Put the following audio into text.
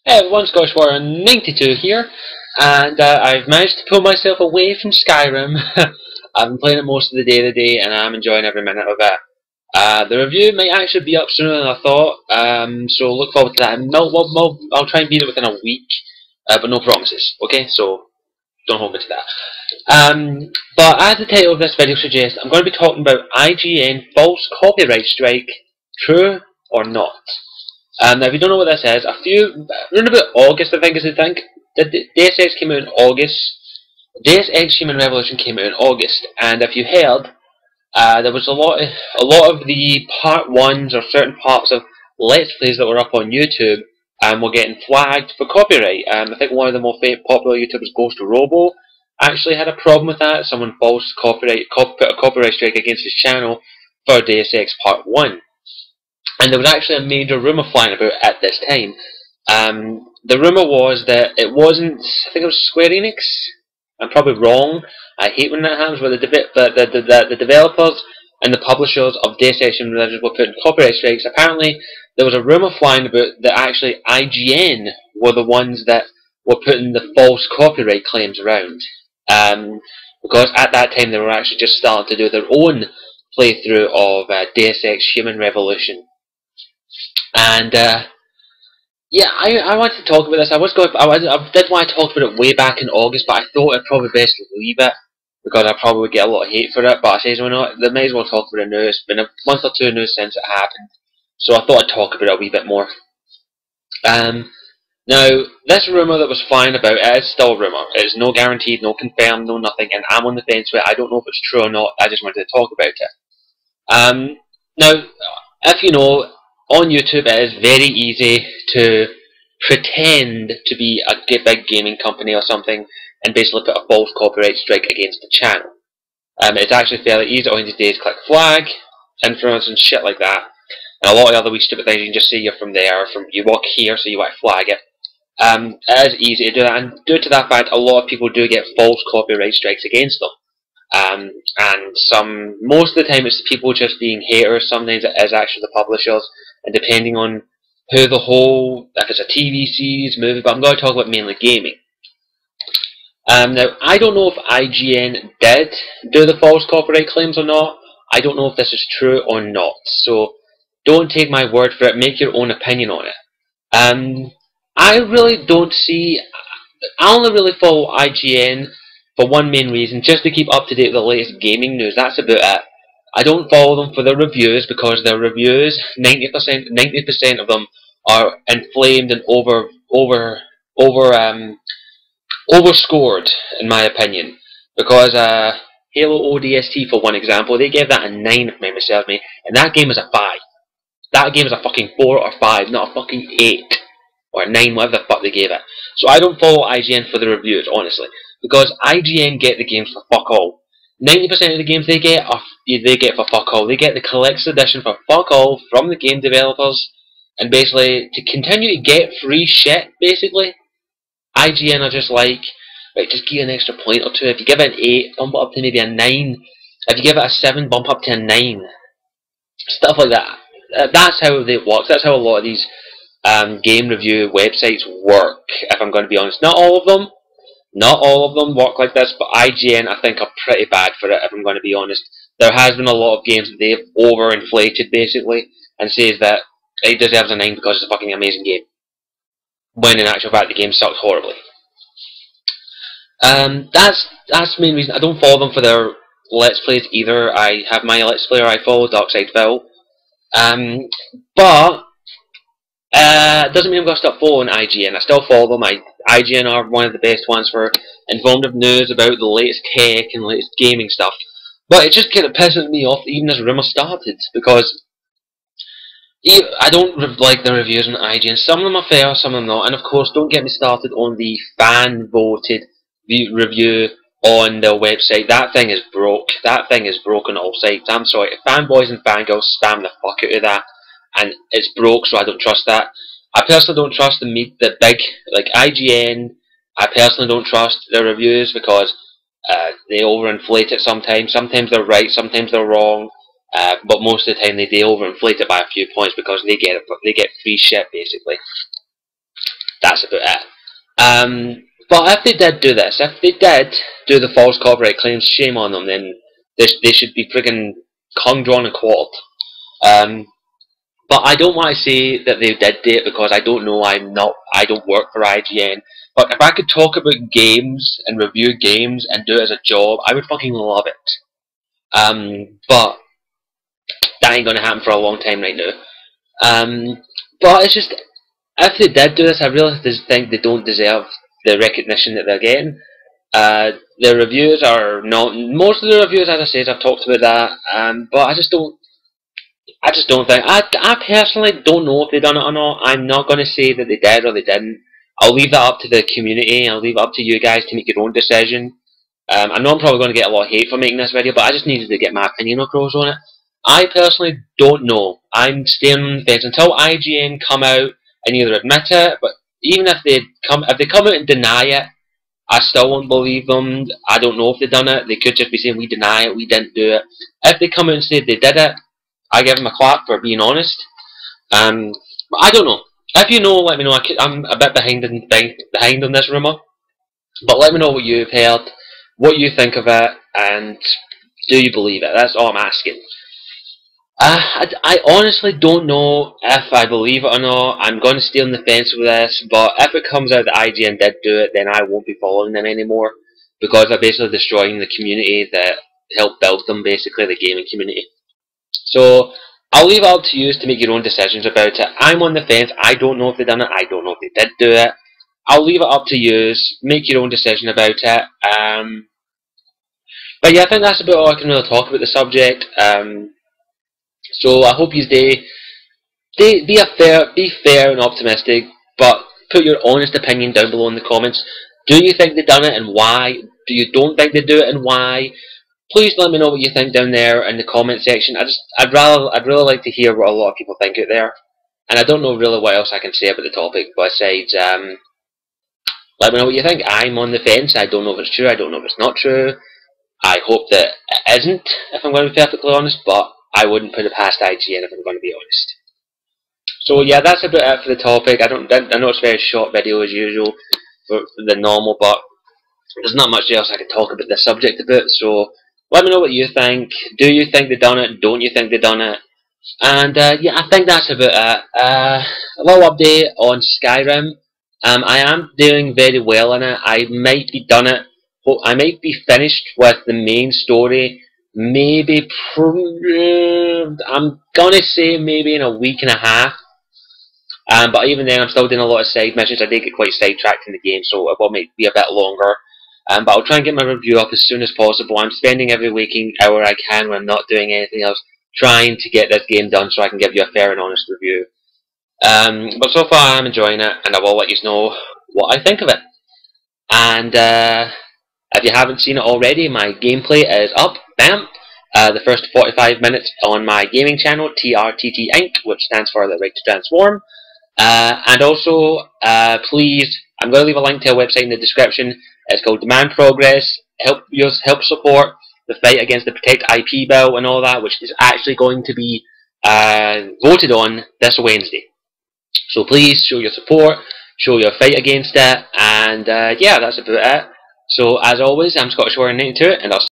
Hey everyone, Scottish Warrior 92 here, and I've managed to pull myself away from Skyrim. I've been playing it most of the day, and I'm enjoying every minute of it. The review might actually be up sooner than I thought, so look forward to that. And I'll try and beat it within a week, but no promises, okay? So don't hold me to that. But as the title of this video suggests, I'm going to be talking about IGN false copyright strike, true or not. Now, if you don't know what this is, around about August, I think is the thing. Deus Ex came out in August. Deus Ex Human Revolution came out in August, and if you heard, there was a lot of the part ones or certain parts of Let's Plays that were up on YouTube, were getting flagged for copyright. I think one of the more popular YouTubers, Ghost Robo, actually had a problem with that. Someone put a copyright strike against his channel for Deus Ex Part 1. And there was actually a major rumour flying about at this time. The rumour was that it wasn't, I think it was Square Enix. I'm probably wrong. I hate when that happens, but the developers and the publishers of Deus Ex Human Revolution were putting copyright strikes. Apparently, there was a rumour flying about that actually IGN were the ones that were putting the false copyright claims around. Because at that time they were actually just starting to do their own playthrough of Deus Ex Human Revolution. And yeah, I wanted to talk about this. I did want to talk about it way back in August, but I thought I'd probably best leave it because I probably would get a lot of hate for it. But I said, well, no, they may as well talk about it now. It's been a month or two now since it happened, so I thought I'd talk about it a wee bit more. Now, this rumour that was flying about, it is still a rumour. It is no guaranteed, no confirmed, no nothing, and I'm on the fence with it. I don't know if it's true or not. I just wanted to talk about it. Now, if you know, on YouTube it is very easy to pretend to be a big gaming company or something and basically put a false copyright strike against the channel. It's actually fairly easy. All you need to do is click flag, influence and shit like that. And a lot of other wee stupid things, you can just say you're from there, you work here, so you want to flag it. It is easy to do that, and due to that fact, a lot of people do get false copyright strikes against them. And most of the time it's people just being haters, sometimes it is actually the publishers, and depending on who if it's a TV series, movie, but I'm going to talk about mainly gaming. Now, I don't know if IGN did do the false copyright claims or not. I don't know if this is true or not, so don't take my word for it, make your own opinion on it. I really don't see, I only really follow IGN for one main reason, just to keep up to date with the latest gaming news. That's about it. I don't follow them for their reviews because their reviews, 90% of them are inflamed and overscored, in my opinion. Because Halo ODST, for one example, they gave that a 9 if memory serves me, and that game is a 5. That game is a fucking 4 or 5, not a fucking 8 or 9, whatever the fuck they gave it. So I don't follow IGN for the reviews, honestly, because IGN get the games for fuck all. 90% of the games they get for fuck all. They get the collector's edition for fuck all from the game developers, and basically to continue to get free shit. Basically, IGN are just like, right, just give it an extra point or two. If you give it an 8, bump it up to maybe a 9. If you give it a 7, bump up to a 9. Stuff like that. That's how it works. That's how a lot of these game review websites work, if I'm going to be honest. Not all of them work like this, but IGN I think are pretty bad for it, if I'm going to be honest. There has been a lot of games that they've overinflated, basically, and says that it deserves a 9 because it's a fucking amazing game, when in actual fact the game sucks horribly. That's the main reason. I don't follow them for their Let's Plays either. I have my Let's Player I follow, Darkside Phil. But it doesn't mean I'm going to stop following IGN. I still follow them. IGN are one of the best ones for informative news about the latest tech and latest gaming stuff. But it just kind of pisses me off that even this rumour started, because I don't like the reviews on IGN. Some of them are fair, some of them not. And of course, don't get me started on the fan-voted review on their website. That thing is broke. That thing is broke on all sides. I'm sorry. Fanboys and fangirls spam the fuck out of that, and it's broke, so I don't trust that. I personally don't trust the big, like IGN. I personally don't trust their reviews because they overinflate it sometimes. Sometimes they're right, sometimes they're wrong. But most of the time they overinflate it by a few points because they get free shit, basically. that's about it. But if they did do this, if they did do the false copyright claims, shame on them. Then they should be friggin' hung, drawn, and quartered. But I don't want to say that they did do it because I don't know. I don't work for IGN. But if I could talk about games and review games and do it as a job, I would fucking love it. But that ain't gonna happen for a long time right now. But it's just, if they did do this, I really think they don't deserve the recognition that they're getting. The reviews are not. Most of the reviews, as I said, I've talked about that. But I just don't think. I personally don't know if they done it or not. I'm not going to say that they did or they didn't. I'll leave that up to the community. I'll leave it up to you guys to make your own decision. I know I'm probably going to get a lot of hate for making this video, but I just needed to get my opinion across on it. I personally don't know. I'm staying on the fence until IGN come out and either admit it, but even if they come out and deny it, I still won't believe them. I don't know if they've done it. They could just be saying we deny it, we didn't do it. If they come out and say they did it, I give them a clap for being honest. But I don't know. If you know, let me know. I'm a bit behind on this rumour, but let me know what you've heard, what you think of it, and do you believe it? That's all I'm asking. I honestly don't know if I believe it or not. I'm going to stay on the fence with this, but if it comes out that IGN did do it, then I won't be following them anymore, because they're basically destroying the community that helped build them, basically, the gaming community. So, I'll leave it up to you to make your own decisions about it. I'm on the fence. I don't know if they've done it. I don't know if they did do it. I'll leave it up to you. Make your own decision about it. But yeah, I think that's about all I can really talk about the subject. So I hope you be fair and optimistic, but put your honest opinion down below in the comments. Do you think they've done it and why? Do you don't think they do it and why? Please let me know what you think down there in the comment section. I'd really like to hear what a lot of people think out there, and I don't know really what else I can say about the topic besides let me know what you think. I'm on the fence. I don't know if it's true. I don't know if it's not true. I hope that it isn't, if I'm going to be perfectly honest, but I wouldn't put it past IGN if I'm going to be honest. So yeah, that's about it for the topic. I know it's a very short video as usual for the normal, but there's not much else I can talk about the subject about. So let me know what you think. Do you think they've done it? Don't you think they've done it? And yeah, I think that's about it. A little update on Skyrim. I am doing very well in it. I might be done it. I might be finished with the main story. Maybe I'm gonna say maybe in a week and a half. But even then, I'm still doing a lot of side missions. I did get quite sidetracked in the game, so it will be a bit longer. But I'll try and get my review up as soon as possible. I'm spending every waking hour I can when I'm not doing anything else, trying to get this game done so I can give you a fair and honest review. But so far, I'm enjoying it, and I will let you know what I think of it. And if you haven't seen it already, my gameplay is up. Bam! The first 45 minutes on my gaming channel, TRTT Inc., which stands for The Right to Transform. And also, please, I'm going to leave a link to a website in the description. It's called Demand Progress. Help support the fight against the Protect IP bill and all that, which is actually going to be voted on this Wednesday. So please show your support, show your fight against it, and yeah, that's about it. So as always, I'm Scottish Warrior 92, and I'll